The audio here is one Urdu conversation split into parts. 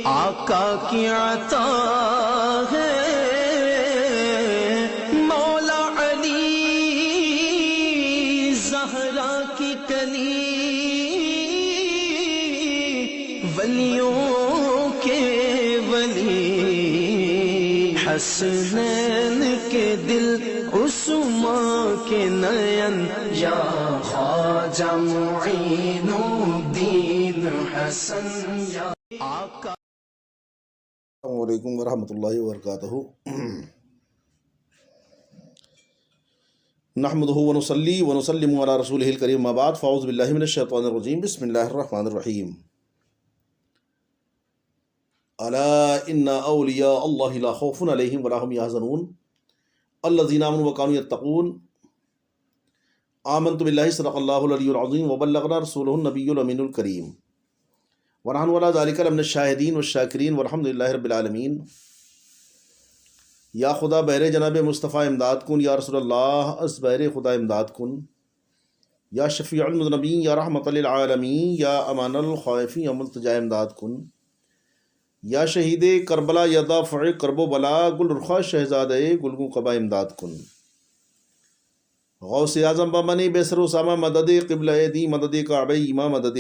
آقا کی عطا ہے مولا علی زہرا کی کلی، ولیوں کے ولی حسنین کے دل عثمان کے نین، یا خواجہ معین الدین حسن یا آقا۔ السلام علیکم ورحمۃ اللہ وبرکاتہ۔ نحمدہ ونصلی ونسلم علی رسولہ الکریم، اما بعد، فاعوذ باللہ من الشیطان الرجیم، بسم اللہ الرحمن الرحیم۔ الا ان اولیاء اللہ لا خوف علیہم ولا هم یحزنون الذین آمنوا وکانوا یتقون۔ آمنت باللہ صدق اللہ العلی العظیم وبلغنا رسولہ النبی الامین الکریم ونحن علی ذلک لمن الشاہدین والشاکرین والحمد للہ رب العالمین۔ یا خدا بہر جناب مصطفیٰ امداد کن، یا رسول اللہ از بہر خدا امداد کن، یا شفیع المذنبین، یا رحمت للعالمین، یا امان الخائفین، یا ملتجا امداد کن، یا شہید کربلا، یا دافع کرب و بلا، گل رخا شہزادہ گلگوں قبا امداد کن۔ غوث اعظم بمنی بیسر اسامہ مدد، قبلہ دی مدد کعبہ ایمہ مدد،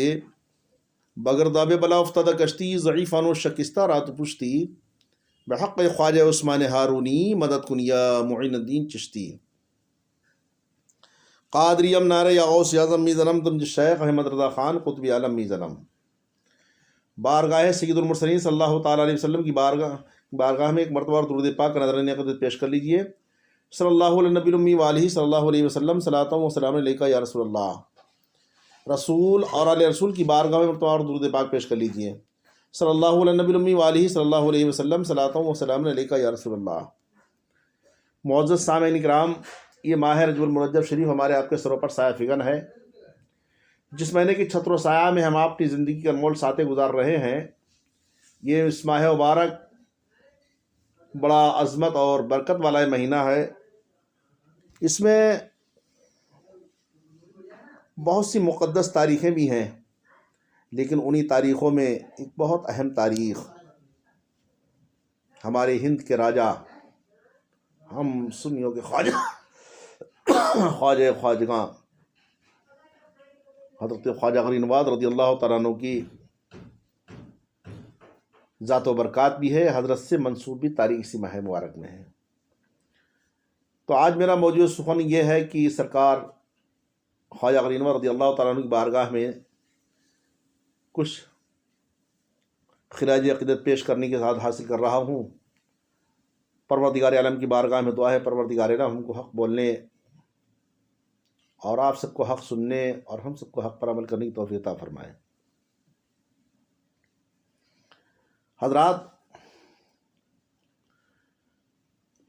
بگرداب بلا افتادہ کشتی، ضعیفان و شکستہ رات پشتی، بحق خواجہ عثمان ہارونی مدد کن یا معین الدین چشتی۔ قادری نعرہ یا غوث اعظم می ظلم تم شیخ احمد رضا خان قطب عالم می ظلم۔ بارگاہ سید المرسلین صلی اللہ تعالیٰ علیہ وسلم کی بارگاہ میں ایک مرتبہ اور درود پاک کا نظرانہ عقیدت پیش کر لیجئے۔ صلی اللہ علیہ نبی الامی وآلہ صلی اللہ علیہ وسلم، صلاۃ و سلام علیکہ یا رسول اللہ۔ رسول اور آل رسول کی بارگاہ میں مرتبہ اور درود پاک پیش کر لیجئے۔ صلی اللہ علیہ نبی الامی وآلہ صلی اللہ علیہ وسلم، صلاۃ و سلام علیکہ یا رسول اللہ۔ معزز سامعین کرام، یہ ماہ رجب المرجب شریف ہمارے آپ کے سروں پر سایہ فگن ہے۔ جس مہینے کی چھتر و سایہ میں ہم اپنی زندگی کے انمول ساتیں گزار رہے ہیں، یہ اس ماہ مبارک بڑا عظمت اور برکت والا مہینہ ہے۔ اس میں بہت سی مقدس تاریخیں بھی ہیں، لیکن انہی تاریخوں میں ایک بہت اہم تاریخ ہمارے ہند کے راجہ، ہم سنیوں کے خواجگاں حضرت خواجہ غری نواز رضی اللہ تعالیٰ عنہ کی ذات و برکات بھی ہے، حضرت سے منسوب بھی تاریخ اسی ماہ مبارک میں ہے۔ تو آج میرا موضوع سخن یہ ہے کہ سرکار خواجہ غری نواز رضی اللہ تعالیٰ عنہ کی بارگاہ میں کچھ خراج عقیدت پیش کرنے کے ساتھ حاصل کر رہا ہوں۔ پروردگار عالم کی بارگاہ میں دعا ہے، پروردگار عالم ہم کو حق بولنے اور آپ سب کو حق سننے اور ہم سب کو حق پر عمل کرنے کی توفیق عطا فرمائے۔ حضرات،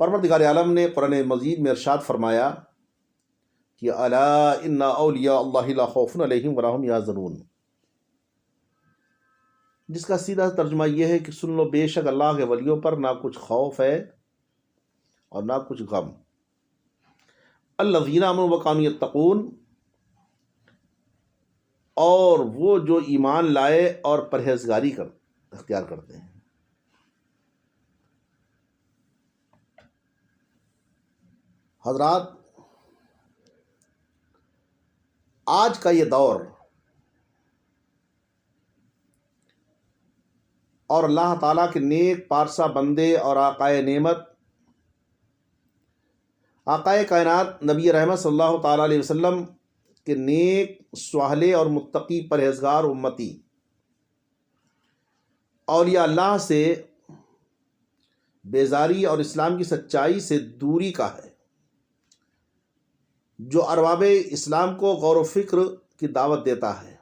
پروردگار عالم نے قرآن مجید میں ارشاد فرمایا کہ الا ان اولیاء اللہ لا خوف علیہم ولا هم یحزنون، جس کا سیدھا ترجمہ یہ ہے کہ سن لو، بے شک اللہ کے ولیوں پر نہ کچھ خوف ہے اور نہ کچھ غم۔ الذین آمنوا وکانوا یتقون، اور وہ جو ایمان لائے اور پرہیزگاری اختیار کرتے ہیں۔ حضرات، آج کا یہ دور اور اللہ تعالیٰ کے نیک پارسا بندے اور آقائے نعمت، آقائے کائنات نبی رحمت صلی اللہ تعالیٰ علیہ وسلم کے نیک صالح اور متقی پرہیزگار امتی اولیاء اللہ سے بیزاری اور اسلام کی سچائی سے دوری کا ہے، جو ارباب اسلام کو غور و فکر کی دعوت دیتا ہے۔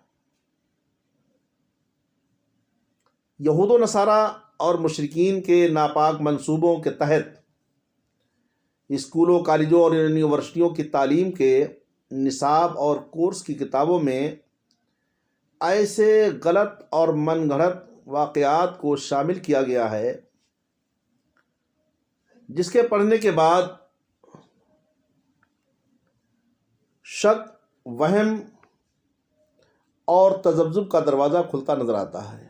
یہود و نصارہ اور مشرکین کے ناپاک منصوبوں کے تحت اسکولوں، کالجوں اور یونیورسٹیوں کی تعلیم کے نصاب اور کورس کی کتابوں میں ایسے غلط اور من گھڑت واقعات کو شامل کیا گیا ہے جس کے پڑھنے کے بعد شک، وہم اور تذبذب کا دروازہ کھلتا نظر آتا ہے۔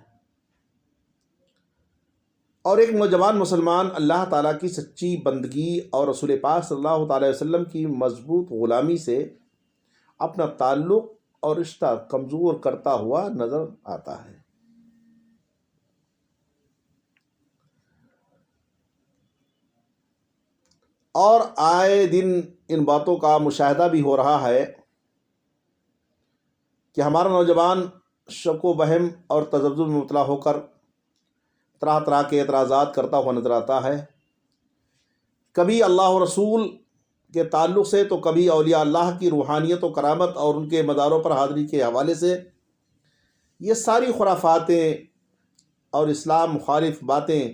اور ایک نوجوان مسلمان اللہ تعالیٰ کی سچی بندگی اور رسول پاک صلی اللہ تعالیٰ وسلم کی مضبوط غلامی سے اپنا تعلق اور رشتہ کمزور کرتا ہوا نظر آتا ہے۔ اور آئے دن ان باتوں کا مشاہدہ بھی ہو رہا ہے کہ ہمارا نوجوان شک و بہم اور تذبذب میں مبتلا ہو کر طرح طرح کے اعتراضات کرتا ہوا نظر آتا ہے، کبھی اللہ و رسول کے تعلق سے تو کبھی اولیاء اللہ کی روحانیت و کرامت اور ان کے مزاروں پر حاضری کے حوالے سے۔ یہ ساری خرافاتیں اور اسلام مخالف باتیں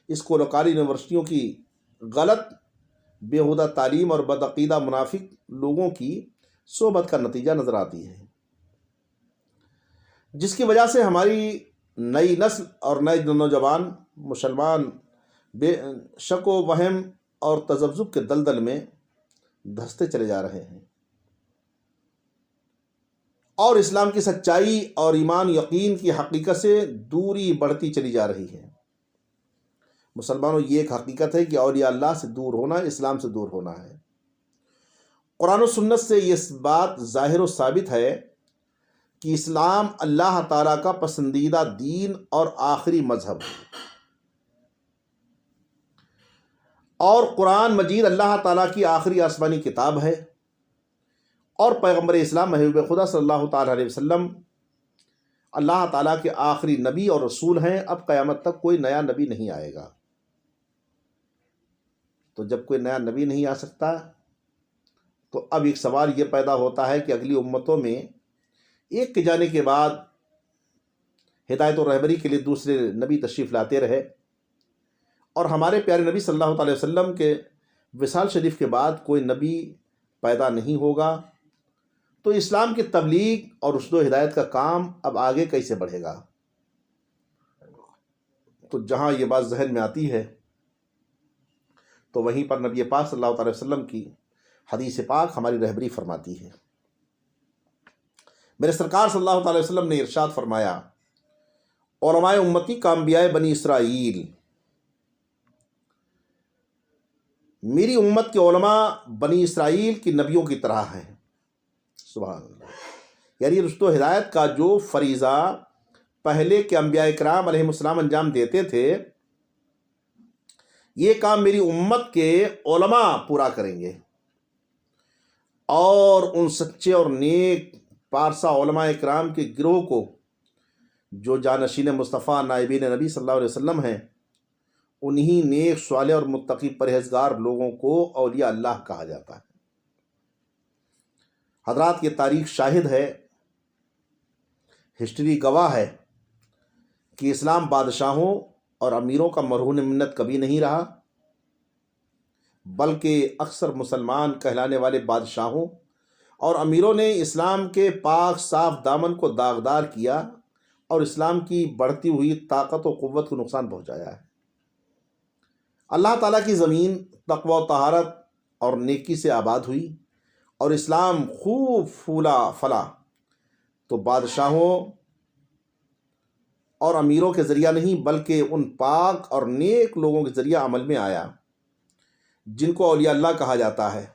اسکول و کالج یونیورسٹیوں کی غلط بیہودہ تعلیم اور بدعقیدہ منافق لوگوں کی صحبت کا نتیجہ نظر آتی ہے، جس کی وجہ سے ہماری نئی نسل اور نئے نوجوان مسلمان بے شک و وہم اور تذبذب کے دلدل میں دھنستے چلے جا رہے ہیں، اور اسلام کی سچائی اور ایمان یقین کی حقیقت سے دوری بڑھتی چلی جا رہی ہے۔ مسلمانوں، یہ ایک حقیقت ہے کہ اولیاء اللہ سے دور ہونا اسلام سے دور ہونا ہے۔ قرآن و سنت سے یہ بات ظاہر و ثابت ہے کہ اسلام اللہ تعالیٰ کا پسندیدہ دین اور آخری مذہب ہے، اور قرآن مجید اللہ تعالیٰ کی آخری آسمانی کتاب ہے، اور پیغمبر اسلام محبوب خدا صلی اللہ تعالیٰ علیہ وسلم اللہ تعالیٰ کے آخری نبی اور رسول ہیں۔ اب قیامت تک کوئی نیا نبی نہیں آئے گا۔ تو جب کوئی نیا نبی نہیں آ سکتا تو اب ایک سوال یہ پیدا ہوتا ہے کہ اگلی امتوں میں ایک کے جانے کے بعد ہدایت و رہبری کے لیے دوسرے نبی تشریف لاتے رہے، اور ہمارے پیارے نبی صلی اللہ تعالی وسلم کے وصال شریف کے بعد کوئی نبی پیدا نہیں ہوگا، تو اسلام کی تبلیغ اور رشد و ہدایت کا کام اب آگے کیسے بڑھے گا؟ تو جہاں یہ بات ذہن میں آتی ہے تو وہیں پر نبی پاک صلی اللہ تعالی وسلم کی حدیث پاک ہماری رہبری فرماتی ہے۔ میرے سرکار صلی اللہ تعالی وسلم نے ارشاد فرمایا، علماء امتی کا انبیاء بنی اسرائیل، میری امت کے علماء بنی اسرائیل کی نبیوں کی طرح ہیں۔ سبحان اللہ۔ یعنی رشد و ہدایت کا جو فریضہ پہلے کے انبیاء کرام علیہ السلام انجام دیتے تھے، یہ کام میری امت کے علماء پورا کریں گے، اور ان سچے اور نیک پارسا علماء کرام کے گروہ کو جو جانشین مصطفیٰ نائبین نبی صلی اللہ علیہ وسلم ہیں، انہی نیک صالح اور متقی پرہیزگار لوگوں کو اولیاء اللہ کہا جاتا ہے۔ حضرات، یہ تاریخ شاہد ہے، ہسٹری گواہ ہے کہ اسلام بادشاہوں اور امیروں کا مرہون منت کبھی نہیں رہا، بلکہ اکثر مسلمان کہلانے والے بادشاہوں اور امیروں نے اسلام کے پاک صاف دامن کو داغدار کیا اور اسلام کی بڑھتی ہوئی طاقت و قوت کو نقصان پہنچایا ہے۔ اللہ تعالیٰ کی زمین تقوی و طہارت اور نیکی سے آباد ہوئی اور اسلام خوب پھولا پھلا، تو بادشاہوں اور امیروں کے ذریعہ نہیں بلکہ ان پاک اور نیک لوگوں کے ذریعہ عمل میں آیا جن کو اولیاء اللہ کہا جاتا ہے۔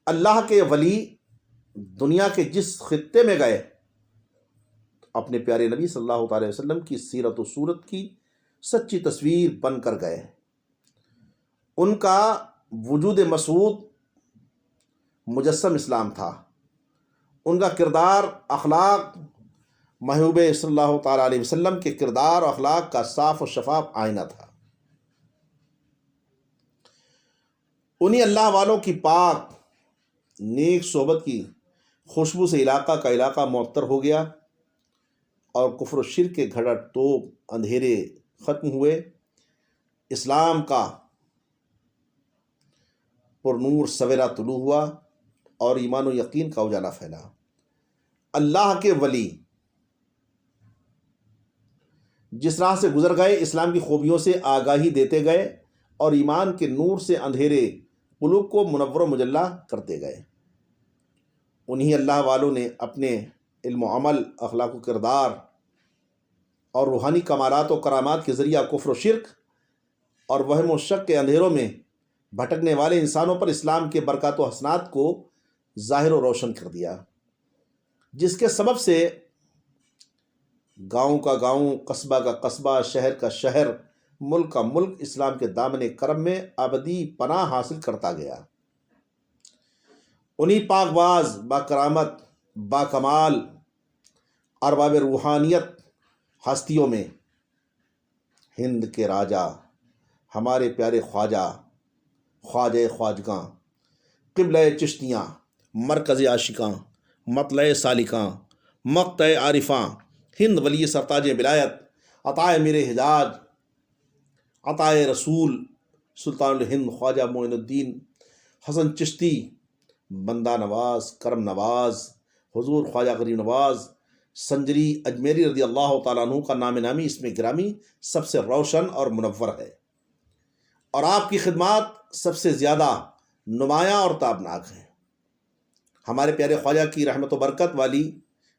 اللہ کے ولی دنیا کے جس خطے میں گئے، اپنے پیارے نبی صلی اللہ تعالی وسلم کی سیرت و صورت کی سچی تصویر بن کر گئے۔ ان کا وجود مسعود مجسم اسلام تھا، ان کا کردار اخلاق محبوب صلی اللہ تعالیٰ علیہ وسلم کے کردار اور اخلاق کا صاف و شفاف آئینہ تھا۔ انہی اللہ والوں کی پاک نیک صحبت کی خوشبو سے علاقہ کا علاقہ معطر ہو گیا، اور کفر و شرک کے گھڑا توپ اندھیرے ختم ہوئے، اسلام کا پر نور سویرا طلوع ہوا، اور ایمان و یقین کا اجالا پھیلا۔ اللہ کے ولی جس راہ سے گزر گئے، اسلام کی خوبیوں سے آگاہی دیتے گئے اور ایمان کے نور سے اندھیرے قلوب کو منور و مجلہ کرتے گئے۔ انہی اللہ والوں نے اپنے علم و عمل، اخلاق و کردار اور روحانی کمالات و کرامات کے ذریعہ کفر و شرک اور وہم و شک کے اندھیروں میں بھٹکنے والے انسانوں پر اسلام کے برکات و حسنات کو ظاہر و روشن کر دیا، جس کے سبب سے گاؤں کا گاؤں، قصبہ کا قصبہ، شہر کا شہر، ملک کا ملک اسلام کے دامن کرم میں ابدی پناہ حاصل کرتا گیا۔ انہی پاک باز، با کرامت، با کمال ارباب روحانیت ہستیوں میں ہند کے راجا ہمارے پیارے خواجہ، خواجہ خواجگاں، قبلہ چشتیاں، مرکز عاشقاں، مطلع سالکاں، مقطع عارفاں، ہند ولی سرتاج ولایت، عطائے میر حجاج، عطائے رسول، سلطان الہند خواجہ معین الدین حسن چشتی، بندہ نواز، کرم نواز، حضور خواجہ غریب نواز سنجری اجمیری رضی اللہ تعالیٰ عنہ کا نام نامی اس میں گرامی سب سے روشن اور منور ہے، اور آپ کی خدمات سب سے زیادہ نمایاں اور تابناک ہیں۔ ہمارے پیارے خواجہ کی رحمت و برکت والی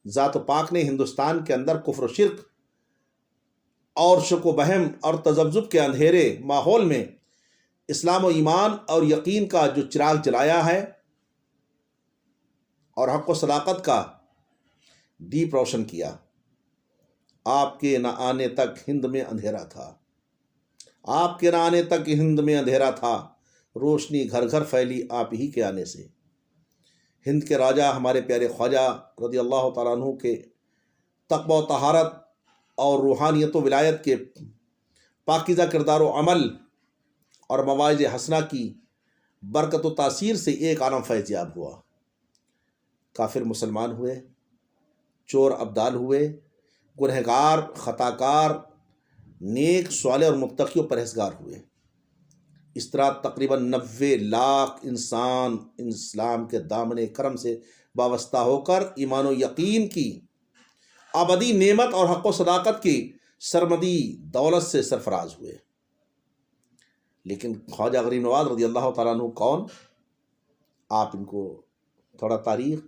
ذات پاک نے ہندوستان کے اندر کفر و شرک اور شک و بہم اور تذبذب کے اندھیرے ماحول میں اسلام و ایمان اور یقین کا جو چراغ جلایا ہے اور حق و صداقت کا دیپ روشن کیا۔ آپ کے نہ آنے تک ہند میں اندھیرا تھا، آپ کے نہ آنے تک ہند میں اندھیرا تھا، روشنی گھر گھر پھیلی آپ ہی کے آنے سے۔ ہند کے راجہ ہمارے پیارے خواجہ رضی اللہ تعالیٰ عنہ کے تقوی و طہارت اور روحانیت و ولایت کے پاکیزہ کردار و عمل اور مواعظ حسنہ کی برکت و تاثیر سے ایک عالم فیض یاب ہوا۔ کافر مسلمان ہوئے، چور ابدال ہوئے، گنہگار، خطاکار، نیک، صالح اور متقی و پرہیزگار ہوئے۔ اس طرح تقریباً 90 لاکھ انسان اسلام کے دامن کرم سے وابستہ ہو کر ایمان و یقین کی ابدی نعمت اور حق و صداقت کی سرمدی دولت سے سرفراز ہوئے۔ لیکن خواجہ غریب نواز رضی اللہ تعالیٰ عنہ کون؟ آپ ان کو تھوڑا تاریخ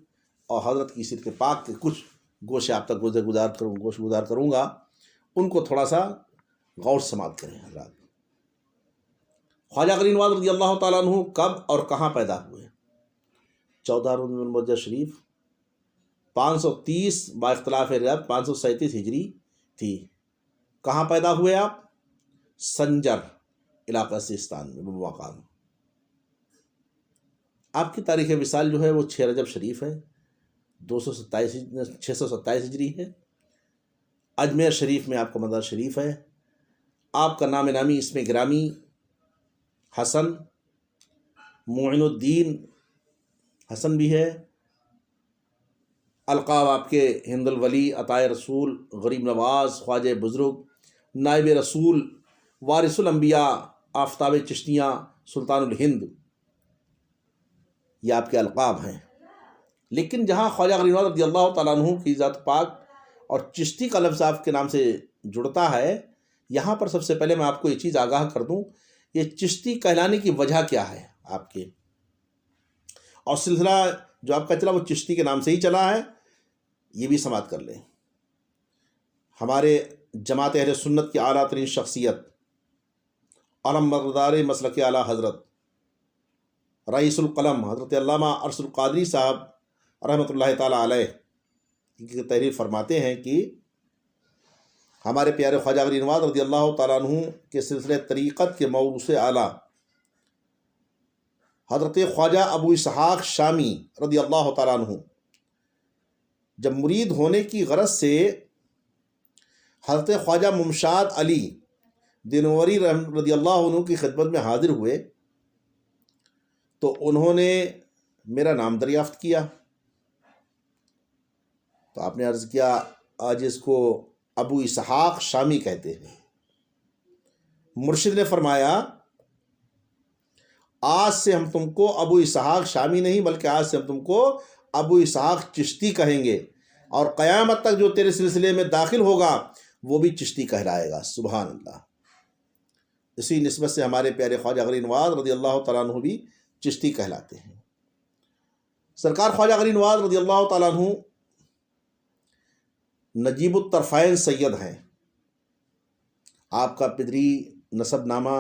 اور حضرت کی سیرت پاک کے کچھ گوشے آپ تک گزار کروں گا، ان کو تھوڑا سا غور سماعت کریں حضرات۔ خواجہ غریب نواز رضی اللہ تعالیٰ عنہ کب اور کہاں پیدا ہوئے؟ 14 ربیع الاول شریف 530 با اختلاف روایت 537 ہجری تھی۔ کہاں پیدا ہوئے آپ؟ سنجر علاقہ سیستان میں مقام۔ آپ کی تاریخ وصال جو ہے وہ 6 رجب شریف ہے، 627 ہجری ہے۔ اجمیر شریف میں آپ کا مزار شریف ہے۔ آپ کا نام نامی اس میں گرامی حسن، معین الدین حسن بھی ہے۔ القاب آپ کے ہند الولی، عطائے رسول، غریب نواز، خواجہ بزرگ، نائب رسول، وارث الانبیاء، آفتاب چشتیاں، سلطان الہند، یہ آپ کے القاب ہیں۔ لیکن جہاں خواجہ غریب نواز رضی اللہ تعالیٰ عنہ کی ذات پاک اور چشتی کا لفظ آپ کے نام سے جڑتا ہے، یہاں پر سب سے پہلے میں آپ کو یہ چیز آگاہ کر دوں، یہ چشتی کہلانے کی وجہ کیا ہے آپ کے، اور سلسلہ جو آپ کا چلا وہ چشتی کے نام سے ہی چلا ہے، یہ بھی سماعت کر لیں۔ ہمارے جماعت اہل سنت کی اعلیٰ ترین شخصیت، علم مقدار مسلک اعلیٰ حضرت رئیس القلم حضرت علامہ ارشد القادری صاحب رحمۃ اللہ تعالیٰ علیہ کی تحریر فرماتے ہیں کہ ہمارے پیارے خواجہ غریب نواز رضی اللہ تعالیٰ عنہ کے سلسلہ طریقت کے موروث اعلیٰ حضرت خواجہ ابو اسحاق شامی رضی اللہ تعالیٰ عنہ جب مرید ہونے کی غرض سے حضرت خواجہ ممشاد علی دینوری رضی اللہ عنہ کی خدمت میں حاضر ہوئے تو انہوں نے میرا نام دریافت کیا، تو آپ نے عرض کیا آج اس کو ابو اسحاق شامی کہتے ہیں۔ مرشد نے فرمایا آج سے ہم تم کو ابو اسحاق شامی نہیں بلکہ آج سے ہم تم کو ابو اسحاق چشتی کہیں گے، اور قیامت تک جو تیرے سلسلے میں داخل ہوگا وہ بھی چشتی کہلائے گا۔ سبحان اللہ۔ اسی نسبت سے ہمارے پیارے خواجہ غریب نواز رضی اللہ تعالیٰ عنہ بھی چشتی کہلاتے ہیں۔ سرکار خواجہ غریب نواز رضی اللہ تعالیٰ عنہ نجیب الطرفین سید ہیں، آپ کا پدری نسب نامہ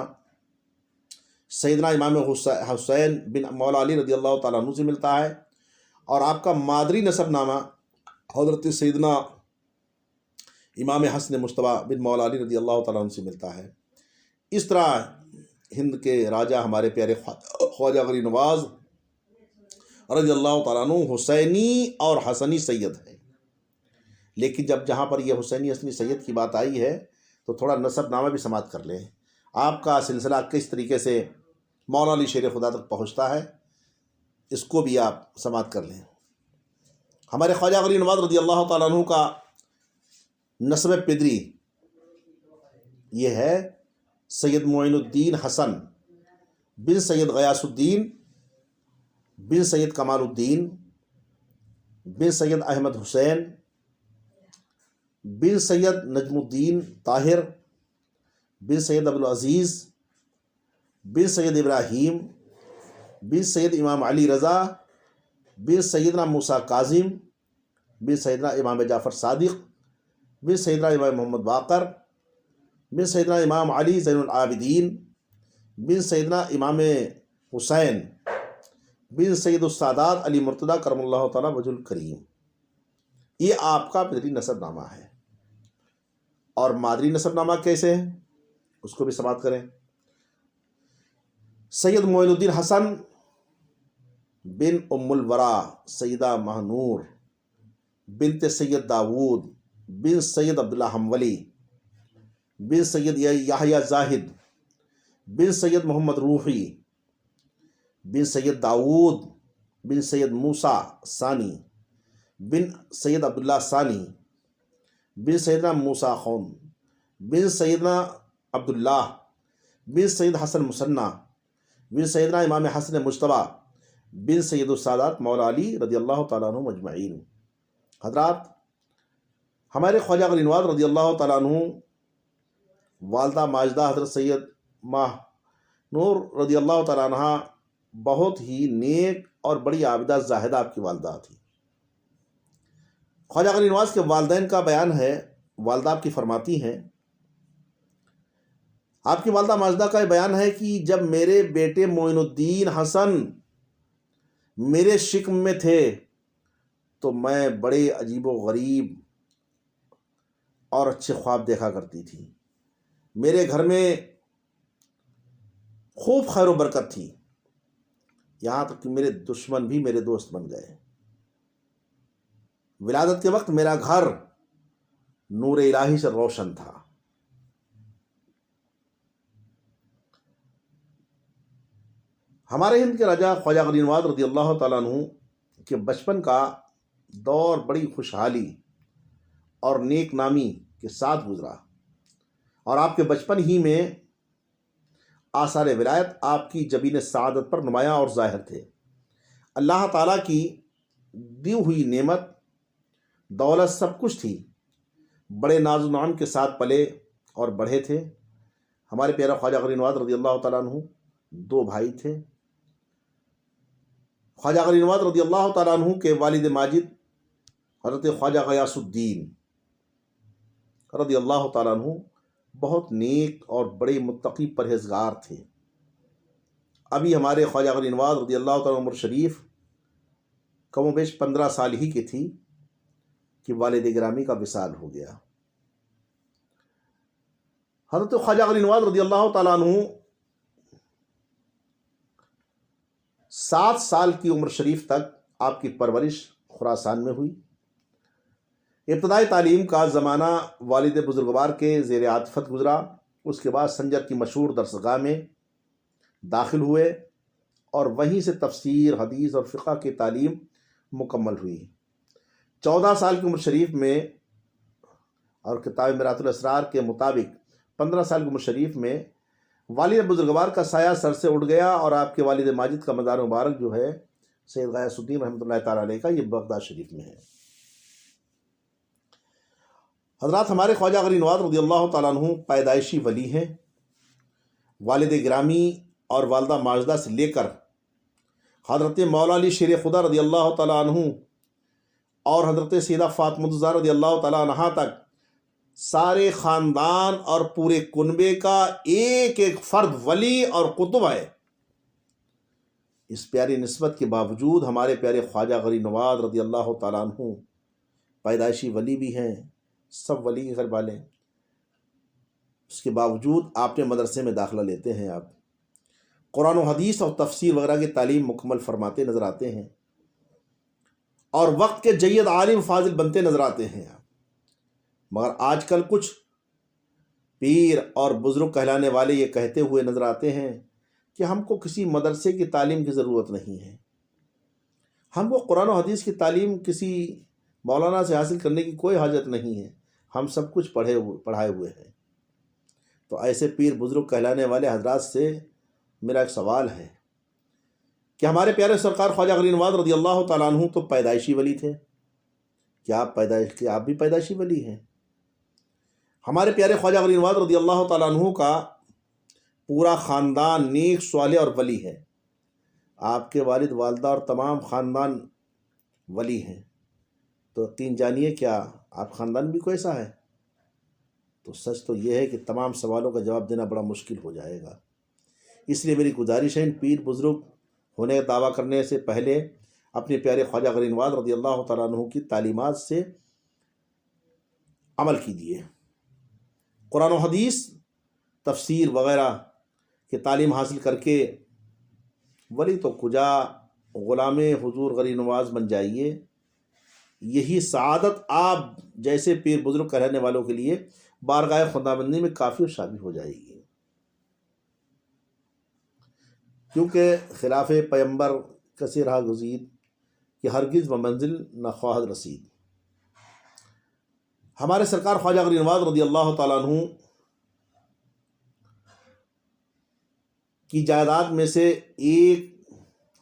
سیدنا امام حسین بن مولا علی رضی اللہ تعالیٰ عنہ سے ملتا ہے، اور آپ کا مادری نسب نامہ حضرت سیدنا امام حسن مجتبیٰ بن مولا علی رضی اللہ تعالیٰ عنہ سے ملتا ہے۔ اس طرح ہند کے راجہ ہمارے پیارے خواجہ غریب نواز رضی اللہ تعالیٰ عنہ حسینی اور حسنی سید ہے، لیکن جہاں پر یہ حسینی حسنی سید کی بات آئی ہے تو تھوڑا نسب نامہ بھی سماعت کر لیں، آپ کا سلسلہ کس طریقے سے مولا علی شیر خدا تک پہنچتا ہے، اس کو بھی آپ سماعت کر لیں۔ ہمارے خواجہ غریب نواز رضی اللہ تعالیٰ عنہ کا نسب پدری یہ ہے سید معین الدین حسن بن سید غیاث الدین بن سید کمال الدین بن سید احمد حسین بن سید نجم الدین طاہر بن سید عبدالعزیز بن سید ابراہیم بن سید امام علی رضا بن سیدنا موسیٰ کاظم بن سیدنا امام جعفر صادق بن سیدنا امام محمد باقر بن سیدنا امام علی زین العابدین بن سیدنا امام حسین بن سید السادات علی مرتضیٰ کرم اللہ تعالیٰ وجہ الکریم، یہ آپ کا پدری نسب نامہ ہے۔ اور مادری نسب نامہ کیسے ہے اس کو بھی سماعت کریں۔ سید معین الدین حسن بن ام الورا سیدہ مہنور بنت سید داود بن سید عبداللہ حنولی بن سید یحییٰ زاہد بن سید محمد روحی بن سید داود بن سید موسیٰ ثانی بن سید عبداللہ ثانی بن سیدنا موسیٰ خون بن سیدنا عبداللہ بن سید حسن مثنیٰ بن سیدنا امام حسن مجتبیٰ بن سید السادات مولا علی رضی اللہ تعالیٰ عنہ مجمعین۔ حضرات، ہمارے خواجہ غریب نواز رضی اللہ تعالیٰ عنہ والدہ ماجدہ حضرت سید ماہ نور رضی اللہ تعالیٰ عنہ بہت ہی نیک اور بڑی عابدہ زاہدہ آپ کی والدہ تھی۔ خواجہ غریب نواز کے والدین کا بیان ہے، والدہ آپ کی فرماتی ہیں، آپ کی والدہ ماجدہ کا یہ بیان ہے کہ جب میرے بیٹے معین الدین حسن میرے شکم میں تھے تو میں بڑے عجیب و غریب اور اچھے خواب دیکھا کرتی تھی، میرے گھر میں خوب خیر و برکت تھی، یہاں تک کہ میرے دشمن بھی میرے دوست بن گئے۔ ولادت کے وقت میرا گھر نور الہی سے روشن تھا۔ ہمارے ہند کے راجہ خواجہ غریب نواز رضی اللہ تعالیٰ عنہ کے بچپن کا دور بڑی خوشحالی اور نیک نامی کے ساتھ گزرا، اور آپ کے بچپن ہی میں آثار ولایت آپ کی جبین سعادت پر نمایاں اور ظاہر تھے۔ اللہ تعالیٰ کی دی ہوئی نعمت دولت سب کچھ تھی، بڑے ناز و نعم کے ساتھ پلے اور بڑھے تھے۔ ہمارے پیارا خواجہ غریب نواز رضی اللہ تعالیٰ عنہ دو بھائی تھے۔ خواجہ غریب نواز رضی اللہ تعالیٰ عنہ کے والد ماجد حضرت خواجہ غیاث الدین رضی اللہ تعالیٰ عنہ بہت نیک اور بڑے متقی پرہیزگار تھے۔ ابھی ہمارے خواجہ غریب نواز رضی اللہ تعالیٰ عمر شریف کم و بیش 15 سال ہی کی تھی کہ والد گرامی کا وصال ہو گیا۔ حضرت خواجہ غریب نواز رضی اللہ تعالیٰ عنہ 7 سال کی عمر شریف تک آپ کی پرورش خراسان میں ہوئی۔ ابتدائی تعلیم کا زمانہ والد بزرگوار کے زیر عاطفت گزرا، اس کے بعد سنجر کی مشہور درسگاہ میں داخل ہوئے اور وہیں سے تفسیر، حدیث اور فقہ کی تعلیم مکمل ہوئی۔ 14 سال کی عمر شریف میں اور کتاب مرات الاسرار کے مطابق 15 سال کی عمر شریف میں والد بزرگوار کا سایہ سر سے اٹھ گیا، اور آپ کے والد ماجد کا مزار مبارک جو ہے سید غیاث الدین رحمۃ اللہ تعالیٰ علیہ کا، یہ بغداد شریف میں ہے۔ حضرات، ہمارے خواجہ غریب نواز رضی اللہ تعالیٰ عنہ پیدائشی ولی ہیں۔ والد گرامی اور والدہ ماجدہ سے لے کر حضرت مولا علی شیر خدا رضی اللہ تعالیٰ عنہ اور حضرت سیدہ فاطمہ الزہرا رضی اللہ تعالیٰ عنہا تک سارے خاندان اور پورے کنبے کا ایک ایک فرد ولی اور قطب ہے۔ اس پیاری نسبت کے باوجود ہمارے پیارے خواجہ غریب نواز رضی اللہ تعالیٰ عنہ پیدائشی ولی بھی ہیں، سب ولی کے گھر والے، اس کے باوجود آپ نے مدرسے میں داخلہ لیتے ہیں، آپ قرآن و حدیث اور تفسیر وغیرہ کی تعلیم مکمل فرماتے نظر آتے ہیں، اور وقت کے جید عالم فاضل بنتے نظر آتے ہیں آپ۔ مگر آج کل کچھ پیر اور بزرگ کہلانے والے یہ کہتے ہوئے نظر آتے ہیں کہ ہم کو کسی مدرسے کی تعلیم کی ضرورت نہیں ہے، ہم کو قرآن و حدیث کی تعلیم کسی مولانا سے حاصل کرنے کی کوئی حاجت نہیں ہے، ہم سب کچھ پڑھائے ہوئے ہیں۔ تو ایسے پیر بزرگ کہلانے والے حضرات سے میرا ایک سوال ہے کہ ہمارے پیارے سرکار خواجہ غریب نواز رضی اللہ تعالیٰ عنہ تو پیدائشی ولی تھے، کیا آپ بھی پیدائشی ولی ہیں؟ ہمارے پیارے خواجہ غریب نواز رضی اللہ تعالیٰ عنہ کا پورا خاندان نیک صالح اور ولی ہے، آپ کے والد والدہ اور تمام خاندان ولی ہیں، تو یقین جانیے کیا آپ خاندان بھی کوئی ایسا ہے؟ تو سچ تو یہ ہے کہ تمام سوالوں کا جواب دینا بڑا مشکل ہو جائے گا۔ اس لیے میری گزارش ہے ان پیر بزرگ ہونے کا دعویٰ کرنے سے پہلے اپنے پیارے خواجہ غریب نواز رضی اللہ تعالیٰ عنہ کی تعلیمات سے عمل کیجیے، قرآن و حدیث تفسیر وغیرہ کی تعلیم حاصل کر کے ولی تو کجا غلام حضور غریب نواز بن جائیے، یہی سعادت آپ جیسے پیر بزرگ کہلانے والوں کے لیے بارگاہ خداوندی میں کافی اور شامل ہو جائے گی، کیونکہ خلاف پیمبر کسی راہ گزید کہ ہرگز بمنزل نہ خواہد رسید۔ ہمارے سرکار خواجہ غریب نواز رضی اللہ تعالیٰ عنہ کی جائیداد میں سے ایک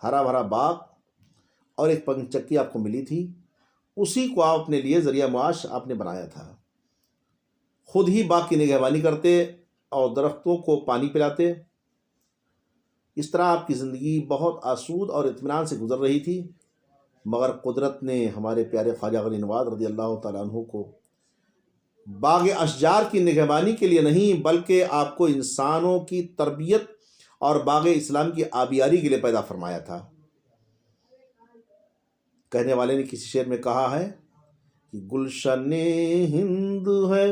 ہرا بھرا باغ اور ایک پنچ چکی آپ کو ملی تھی، اسی کو آپ اپنے لیے ذریعہ معاش آپ نے بنایا تھا، خود ہی باغ کی نگہبانی کرتے اور درختوں کو پانی پلاتے، اس طرح آپ کی زندگی بہت آسود اور اطمینان سے گزر رہی تھی۔ مگر قدرت نے ہمارے پیارے خواجہ غریب نواز رضی اللہ تعالیٰ عنہ کو باغ اشجار کی نگہبانی کے لیے نہیں بلکہ آپ کو انسانوں کی تربیت اور باغ اسلام کی آبیاری کے لیے پیدا فرمایا تھا۔ کہنے والے نے کسی شعر میں کہا ہے کہ گلشن ہند ہے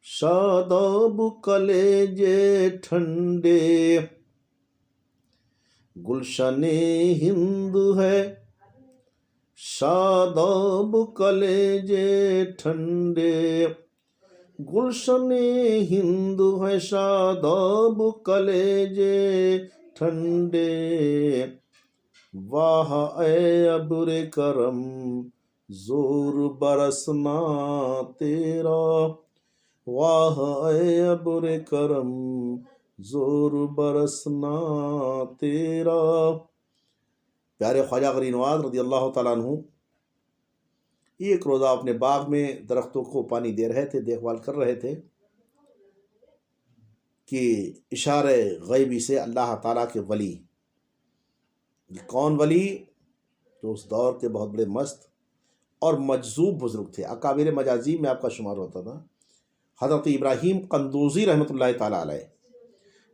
شاداب کلیجے ٹھنڈے، گلشن ہند ہے شاداب کلیجے ٹھنڈے، گلشن ہند ہے شاداب کلیجے ٹھنڈے، واہ اے ابر کرم زور برسنا تیرا، واہ اے ابر کرم زور برسنا تیرا۔ پیارے خواجہ غریب نواز رضی اللہ تعالیٰ عنہ ایک روزہ اپنے باغ میں درختوں کو پانی دے رہے تھے، دیکھ بھال کر رہے تھے کہ اشارہ غیبی سے اللہ تعالیٰ کے ولی، کون ولی؟ جو اس دور کے بہت بڑے مست اور مجذوب بزرگ تھے، اکابر مجازیب میں آپ کا شمار ہوتا تھا، حضرت ابراہیم قندوزی رحمۃ اللہ تعالیٰ علیہ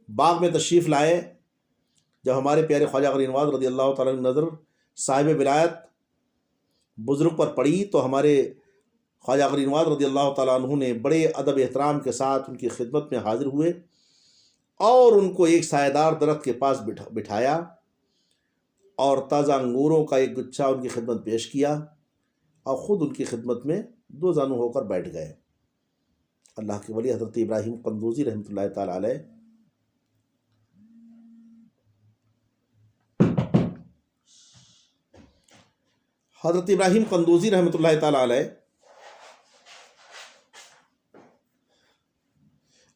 باغ میں تشریف لائے۔ جب ہمارے پیارے خواجہ غریب نواز رضی اللہ تعالیٰ عنہ نظر صاحب ولایت بزرگ پر پڑی تو ہمارے خواجہ غریب نواز رضی اللہ تعالیٰ عنہ نے بڑے ادب احترام کے ساتھ ان کی خدمت میں حاضر ہوئے اور ان کو ایک سایہ دار درخت کے پاس بٹھایا اور تازہ انگوروں کا ایک گچھا ان کی خدمت پیش کیا اور خود ان کی خدمت میں دو زانو ہو کر بیٹھ گئے۔ اللہ کے ولی حضرت ابراہیم قندوزی رحمۃ اللہ تعالیٰ علیہ حضرت ابراہیم قندوزی رحمۃ اللہ تعالیٰ علیہ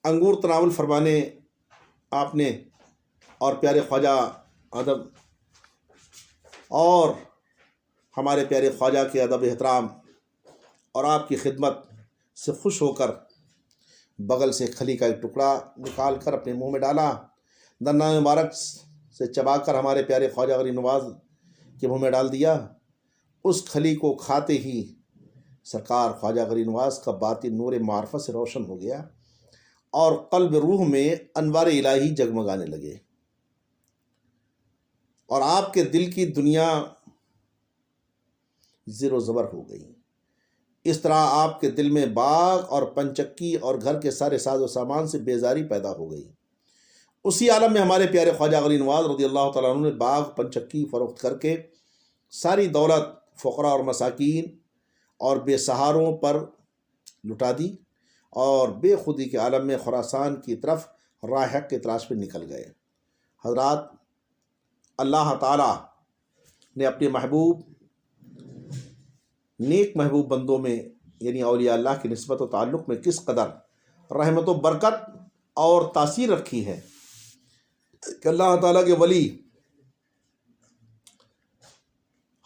انگور تناول فرمانے آپ نے اور پیارے خواجہ ادب اور ہمارے پیارے خواجہ کے ادب احترام اور آپ کی خدمت سے خوش ہو کر بغل سے کھلی کا ایک ٹکڑا نکال کر اپنے منہ میں ڈالا، دندان مبارک سے چبا کر ہمارے پیارے خواجہ غریب نواز کے منہ میں ڈال دیا۔ اس کھلی کو کھاتے ہی سرکار خواجہ غریب نواز کا باطن نور معرفت سے روشن ہو گیا اور قلب روح میں انوار الہی جگمگانے لگے، اور آپ کے دل کی دنیا زیر و زبر ہو گئی۔ اس طرح آپ کے دل میں باغ اور پنچکی اور گھر کے سارے ساز و سامان سے بیزاری پیدا ہو گئی۔ اسی عالم میں ہمارے پیارے خواجہ غریب نواز رضی اللہ تعالیٰ عنہ نے باغ پنچکی فروخت کر کے ساری دولت فقراء اور مساکین اور بے سہاروں پر لٹا دی، اور بے خودی کے عالم میں خراسان کی طرف راہ حق کی تلاش میں نکل گئے۔ حضرات، اللہ تعالیٰ نے اپنے محبوب نیک محبوب بندوں میں یعنی اولیاء اللہ کی نسبت و تعلق میں کس قدر رحمت و برکت اور تاثیر رکھی ہے کہ اللہ تعالیٰ کے ولی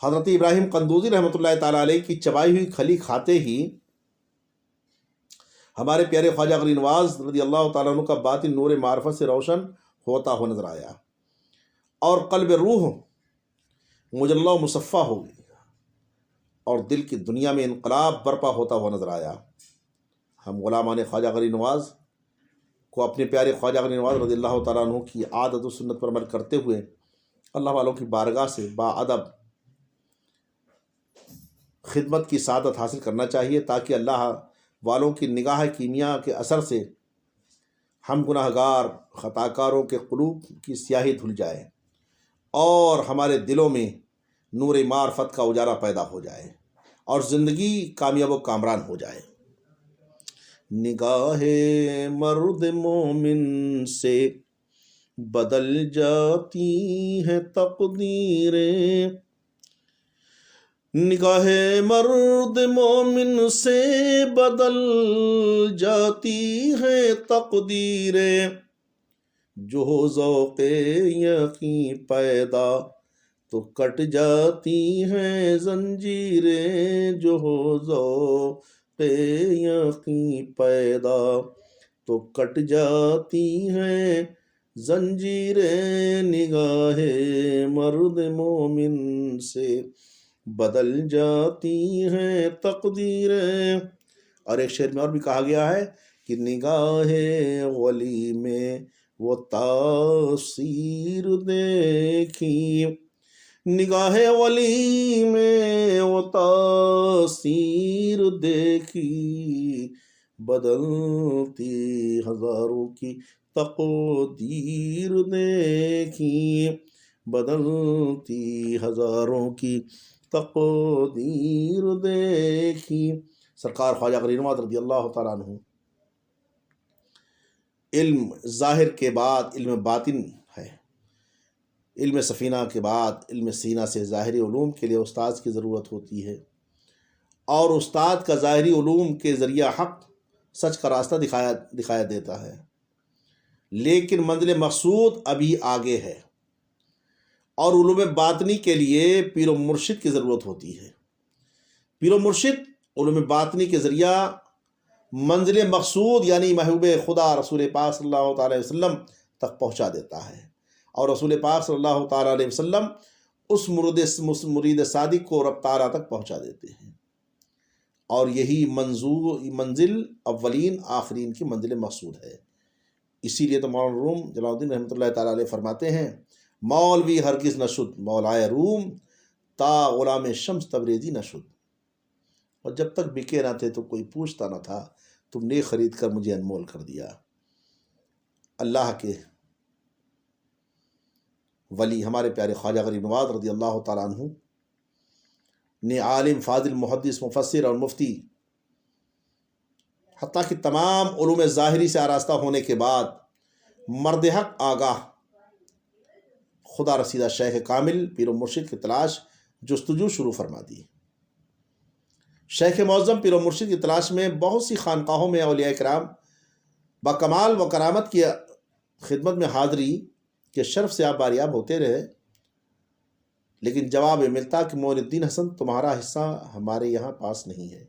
حضرت ابراہیم قندوزی رحمۃ اللہ تعالیٰ علیہ کی چبائی ہوئی کھلی کھاتے ہی ہمارے پیارے خواجہ غریب نواز رضی اللہ تعالیٰ عنہ کا باطن نور معرفت سے روشن ہوتا ہوا نظر آیا، اور قلب روح مجلہ و مصفہ ہو گئی، اور دل کی دنیا میں انقلاب برپا ہوتا ہوا نظر آیا۔ ہم غلامان خواجہ غریب نواز کو اپنے پیارے خواجہ غریب نواز رضی اللہ تعالیٰ عنہ کی عادت و سنت پر عمل کرتے ہوئے اللہ والوں کی بارگاہ سے باادب خدمت کی سعادت حاصل کرنا چاہیے، تاکہ اللہ والوں کی نگاہ کیمیا کے اثر سے ہم گناہ گار خطا کاروں کے قلوب کی سیاہی دھل جائے اور ہمارے دلوں میں نور معرفت کا اجالا پیدا ہو جائے اور زندگی کامیاب و کامران ہو جائے۔ نگاہ مرد مومن سے بدل جاتی ہیں تقدیریں، نگاہ مرد مومن سے بدل جاتی ہیں تقدیریں، جو ہو ذوق یقین پیدا تو کٹ جاتی ہیں زنجیریں، جو ہو ذوق یقین پیدا تو کٹ جاتی ہیں زنجیریں، نگاہ مرد مومن سے بدل جاتی ہیں تقدیریں۔ اور ایک شعر میں اور بھی کہا گیا ہے کہ نگاہ ولی میں وہ تاثیر دیکھی، نگاہ ولی میں وہ تاثیر دیکھی، بدلتی ہزاروں کی تقدیر دیکھی، بدلتی ہزاروں کی تقدیر دیکھی۔ سرکار خواجہ غریب نواز رضی اللہ تعالیٰ عنہ علم ظاہر کے بعد علم باطن ہے۔ علم سفینہ کے بعد علم سینہ سے ظاہری علوم کے لیے استاد کی ضرورت ہوتی ہے، اور استاد کا ظاہری علوم کے ذریعہ حق سچ کا راستہ دکھایا دیتا ہے، لیکن منزل مقصود ابھی آگے ہے، اور علوم باطنی کے لیے پیر و مرشد کی ضرورت ہوتی ہے۔ پیر و مرشد علوم باطنی کے ذریعہ منزل مقصود یعنی محبوب خدا رسول پاک صلی اللہ تعالیٰ علیہ وسلم تک پہنچا دیتا ہے، اور رسول پاک صلی اللہ تعالیٰ علیہ وسلم اس مرید صادق کو رب تعالیٰ تک پہنچا دیتے ہیں، اور یہی منزل اولین آخرین کی منزل مقصود ہے۔ اسی لیے تو مولانا روم جلال الدین رحمۃ اللہ تعالیٰ علیہ فرماتے ہیں، مولوی ہرگز نہ شد مولائے روم، تا غلام شمس تبریزی نہ شد۔ اور جب تک بکے نہ تھے تو کوئی پوچھتا نہ تھا، تم نے خرید کر مجھے انمول کر دیا۔ اللہ کے ولی ہمارے پیارے خواجہ غریب نواز رضی اللہ تعالیٰ عنہ نے عالم فاضل محدث مفسر اور مفتی حتیٰ کہ تمام علوم ظاہری سے آراستہ ہونے کے بعد مرد حق آگاہ خدا رسیدہ شیخ کامل پیر و مرشد کی تلاش جستجو شروع فرما دی۔ شیخ معظم پیر و مرشد کی تلاش میں بہت سی خانقاہوں میں اولیاء کرام با کمال و کرامت کی خدمت میں حاضری کے شرف سے آپ باریاب ہوتے رہے، لیکن جواب ملتا کہ معین الدین حسن تمہارا حصہ ہمارے یہاں پاس نہیں ہے،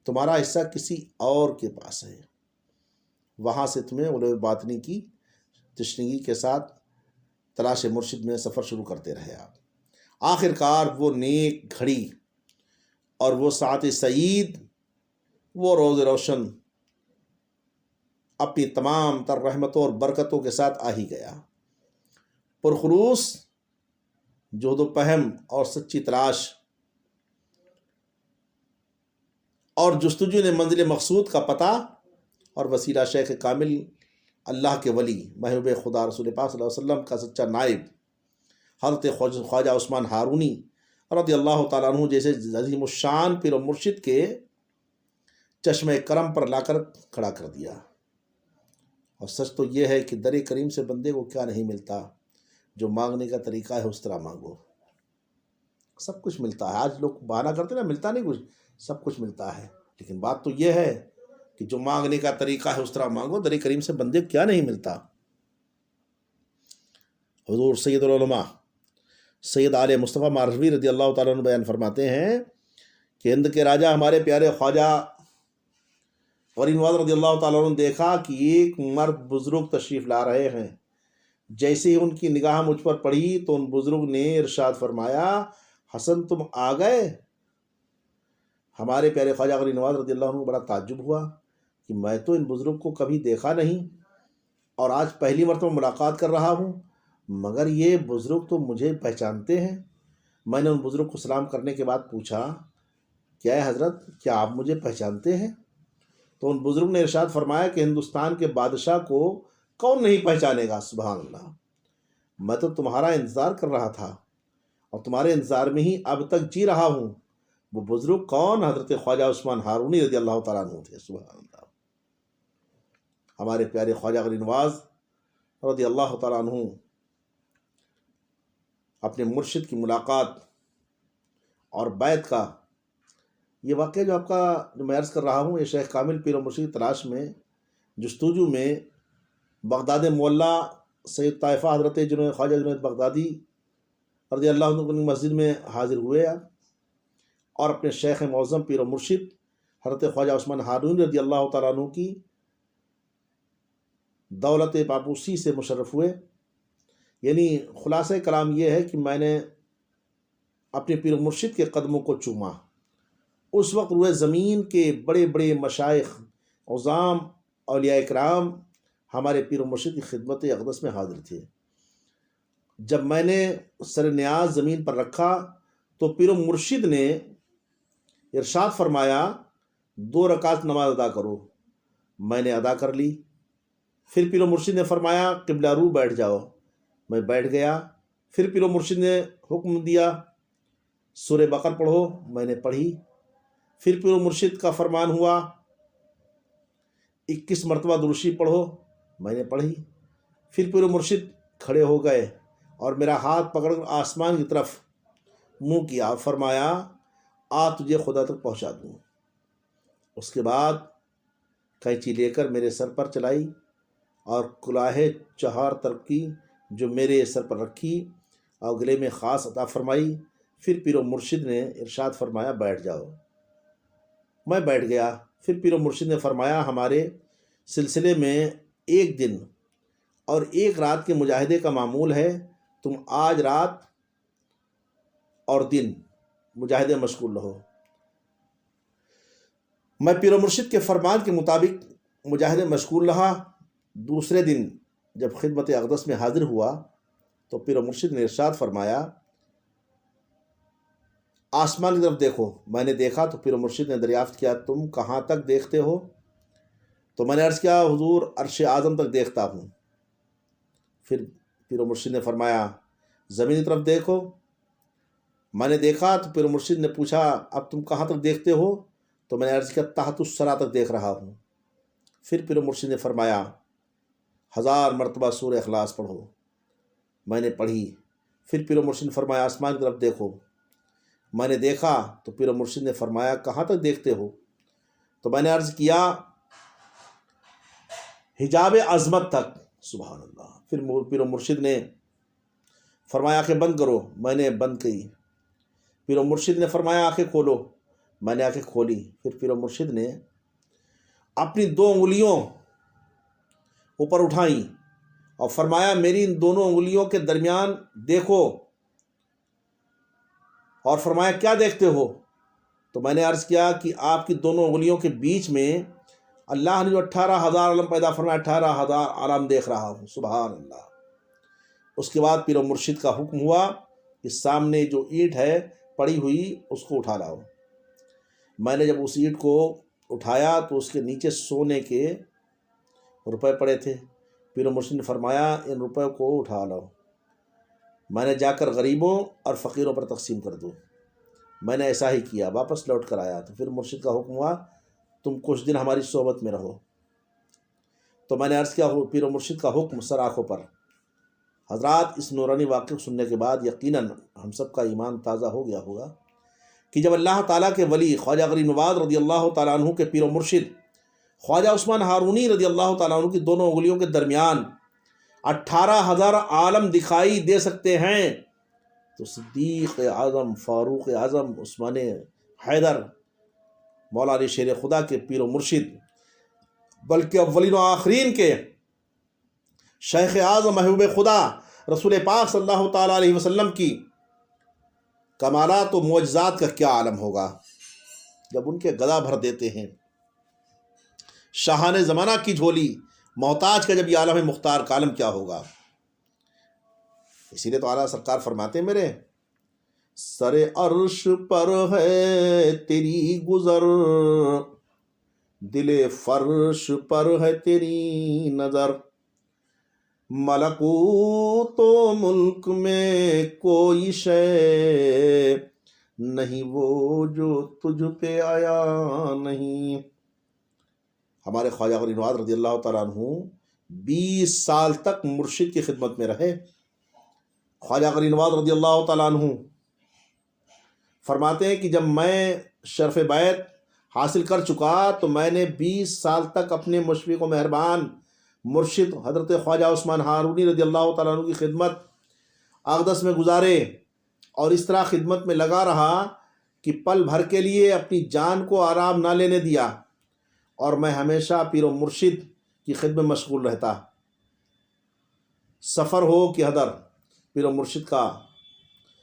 تمہارا حصہ کسی اور کے پاس ہے۔ وہاں سے تمہیں علوم باطنی کی تشنگی کے ساتھ تلاش مرشد میں سفر شروع کرتے رہے آپ۔ آخر کار وہ نیک گھڑی اور وہ ساعت سعید وہ روز روشن اپنی تمام تر رحمتوں اور برکتوں کے ساتھ آ ہی گیا۔ پرخلوص جہد و پہم اور سچی تلاش اور جستجو نے منزل مقصود کا پتہ اور وسیلہ شیخ کامل، اللہ کے ولی، محبوب خدا رسول پاک صلی اللہ علیہ وسلم کا سچا نائب حضرت خواجہ عثمان ہارونی رضی اللہ تعالیٰ عنہ جیسے عظیم الشان پیر و مرشد کے چشمہ کرم پر لا کر کھڑا کر دیا۔ اور سچ تو یہ ہے کہ در کریم سے بندے کو کیا نہیں ملتا، جو مانگنے کا طریقہ ہے اس طرح مانگو، سب کچھ ملتا ہے۔ آج لوگ بہانہ کرتے نا ملتا نہیں کچھ، سب کچھ ملتا ہے، لیکن بات تو یہ ہے کہ جو مانگنے کا طریقہ ہے اس طرح مانگو۔ در کریم سے بندے کو کیا نہیں ملتا۔ حضور سید العلماء سید علیہ مصطفیٰ ماروی رضی اللہ تعالیٰ عنہ بیان فرماتے ہیں کہ ہند کے راجہ ہمارے پیارے خواجہ غریب نواز رضی اللہ تعالیٰ عنہ دیکھا کہ ایک مرد بزرگ تشریف لا رہے ہیں۔ جیسے ہی ان کی نگاہ مجھ پر پڑی تو ان بزرگ نے ارشاد فرمایا، حسن تم آ گئے؟ ہمارے پیارے خواجہ غریب نواز رضی اللہ عنہ کو بڑا تعجب ہوا کہ میں تو ان بزرگ کو کبھی دیکھا نہیں اور آج پہلی مرتبہ ملاقات کر رہا ہوں، مگر یہ بزرگ تو مجھے پہچانتے ہیں۔ میں نے ان بزرگ کو سلام کرنے کے بعد پوچھا، کیا ہے حضرت، کیا آپ مجھے پہچانتے ہیں؟ تو ان بزرگ نے ارشاد فرمایا کہ ہندوستان کے بادشاہ کو کون نہیں پہچانے گا، سبحان اللہ، میں تو تمہارا انتظار کر رہا تھا اور تمہارے انتظار میں ہی اب تک جی رہا ہوں۔ وہ بزرگ کون؟ حضرت خواجہ عثمان ہارونی رضی اللہ تعالیٰ عنہ تھے، سبحان اللہ۔ ہمارے پیارے خواجہ غریب نواز رضی اللہ تعالیٰ عنہ اپنے مرشد کی ملاقات اور بیعت کا یہ واقعہ جو میں عرض کر رہا ہوں، یہ شیخ کامل پیر و مرشد کی تلاش میں، جستجو میں بغداد مولا سید طائفہ حضرت خواجہ جنید بغدادی رضی اللہ عنہ کی مسجد میں حاضر ہوئے اور اپنے شیخ معظم پیر و مرشد حضرت خواجہ عثمان ہارونی رضی اللہ تعالیٰ عنہ کی دولت پاپوسی سے مشرف ہوئے۔ یعنی خلاصہ کلام یہ ہے کہ میں نے اپنے پیر و مرشد کے قدموں کو چوما۔ اس وقت روئے زمین کے بڑے بڑے مشائخ، عظام، اولیاء اکرام ہمارے پیر و مرشد کی خدمت اقدس میں حاضر تھے۔ جب میں نے سر نیاز زمین پر رکھا تو پیر و مرشد نے ارشاد فرمایا، 2 رکعت نماز ادا کرو۔ میں نے ادا کر لی۔ پھر پیر و مرشد نے فرمایا، قبلہ رو بیٹھ جاؤ۔ میں بیٹھ گیا۔ پھر پیر و مرشد نے حکم دیا، سورہ بقرہ پڑھو۔ میں نے پڑھی۔ پھر پیر و مرشد کا فرمان ہوا، 21 مرتبہ درود شریف پڑھو۔ میں نے پڑھی۔ پھر پیر و مرشد کھڑے ہو گئے اور میرا ہاتھ پکڑ کر آسمان کی طرف منہ کیا، فرمایا، آ تجھے خدا تک پہنچا دوں۔ اس کے بعد قینچی لے کر میرے سر پر چلائی اور کلاه 4 طرف کی جو میرے سر پر رکھی اور گلے میں خاص عطا فرمائی۔ پھر پیر و مرشد نے ارشاد فرمایا، بیٹھ جاؤ۔ میں بیٹھ گیا۔ پھر پیر و مرشد نے فرمایا، ہمارے سلسلے میں 1 دن اور 1 رات کے مجاہدے کا معمول ہے، تم آج رات اور دن مجاہدے مشغول رہو۔ میں پیر و مرشد کے فرمان کے مطابق مجاہدے مشغول رہا۔ دوسرے دن جب خدمت اقدس میں حاضر ہوا تو پیر و مرشد نے ارشاد فرمایا، آسمان کی طرف دیکھو۔ میں نے دیکھا تو پیر و مرشد نے دریافت کیا، تم کہاں تک دیکھتے ہو؟ تو میں نے عرض کیا، حضور عرش اعظم تک دیکھتا ہوں۔ پھر پیر و مرشد نے فرمایا، زمین کی طرف دیکھو۔ میں نے دیکھا تو پیر و مرشد نے پوچھا، اب تم کہاں تک دیکھتے ہو؟ تو میں نے عرض کیا، تحت الثری تک دیکھ رہا ہوں۔ پھر پیر و مرشد نے فرمایا، 1000 مرتبہ سورہ اخلاص پڑھو۔ میں نے پڑھی۔ پھر پیر و مرشد نے فرمایا، آسمان کی طرف دیکھو۔ میں نے دیکھا تو پیر و مرشد نے فرمایا، کہاں تک دیکھتے ہو؟ تو میں نے عرض کیا، حجاب عظمت تک۔ سبحان اللہ۔ پھر پیر و مرشد نے فرمایا، آنکھیں بند کرو۔ میں نے بند کی۔ پیر و مرشد نے فرمایا، آنکھیں کھولو۔ میں نے آنکھیں کھولی۔ پھر پیر و مرشد نے اپنی 2 انگلیوں اوپر اٹھائیں اور فرمایا، میری ان دونوں انگلیوں کے درمیان دیکھو۔ اور فرمایا، کیا دیکھتے ہو؟ تو میں نے عرض کیا کہ آپ کی دونوں انگلیوں کے بیچ میں اللہ نے جو 18,000 عالم پیدا فرمایا، 18,000 عالم دیکھ رہا ہوں، سبحان اللہ۔ اس کے بعد پیر و مرشد کا حکم ہوا کہ سامنے جو اینٹ ہے پڑی ہوئی اس کو اٹھا لاؤ۔ میں نے جب اس اینٹ کو اٹھایا تو اس کے نیچے سونے کے روپے پڑے تھے۔ پیر و مرشد نے فرمایا ان روپے کو اٹھا لاؤ، میں نے جا کر غریبوں اور فقیروں پر تقسیم کر دوں۔ میں نے ایسا ہی کیا، واپس لوٹ کر آیا تو پھر مرشد کا حکم ہوا تم کچھ دن ہماری صحبت میں رہو۔ تو میں نے عرض کیا پیر و مرشد کا حکم سر آنکھوں پر۔ حضرات اس نورانی واقعہ سننے کے بعد یقیناً ہم سب کا ایمان تازہ ہو گیا ہوگا کہ جب اللہ تعالیٰ کے ولی خواجہ غریب نواز رضی اللہ تعالیٰ عنہ کے پیر و مرشد خواجہ عثمان ہارونی رضی اللہ تعالیٰ عنہ کی دونوں انگلیوں کے درمیان 18,000 عالم دکھائی دے سکتے ہیں، تو صدیق اعظم، فاروق اعظم، عثمان حیدر، مولا علی شیر خدا کے پیر و مرشد، بلکہ اولین و آخرین کے شیخ اعظم محبوب خدا رسول پاک صلی اللہ تعالیٰ علیہ وسلم کی کمالات و معجزات کا کیا عالم ہوگا جب ان کے گدا بھر دیتے ہیں۔ شاہان زمانہ کی جھولی محتاج کا جب یہ عالم مختار کا عالم کیا ہوگا۔ اسی لیے تو اعلیٰ سرکار فرماتے ہیں میرے سر عرش پر ہے تیری گزر، دل فرش پر ہے تیری نظر، ملکوت و ملک میں کوئی شے نہیں وہ جو تجھ پہ آیا نہیں۔ ہمارے خواجہ غریب نواز رضی اللہ تعالیٰ عنہ 20 سال تک مرشد کی خدمت میں رہے۔ خواجہ غریب نواز رضی اللہ تعالیٰ عنہ فرماتے ہیں کہ جب میں شرف بیعت حاصل کر چکا تو میں نے 20 سال تک اپنے مشفق و مہربان مرشد حضرت خواجہ عثمان ہارونی رضی اللہ تعالیٰ عنہ کی خدمت اقدس میں گزارے، اور اس طرح خدمت میں لگا رہا کہ پل بھر کے لیے اپنی جان کو آرام نہ لینے دیا، اور میں ہمیشہ پیر و مرشد کی خدمت میں مشغول رہتا۔ سفر ہو کہ حضر، پیر و مرشد کا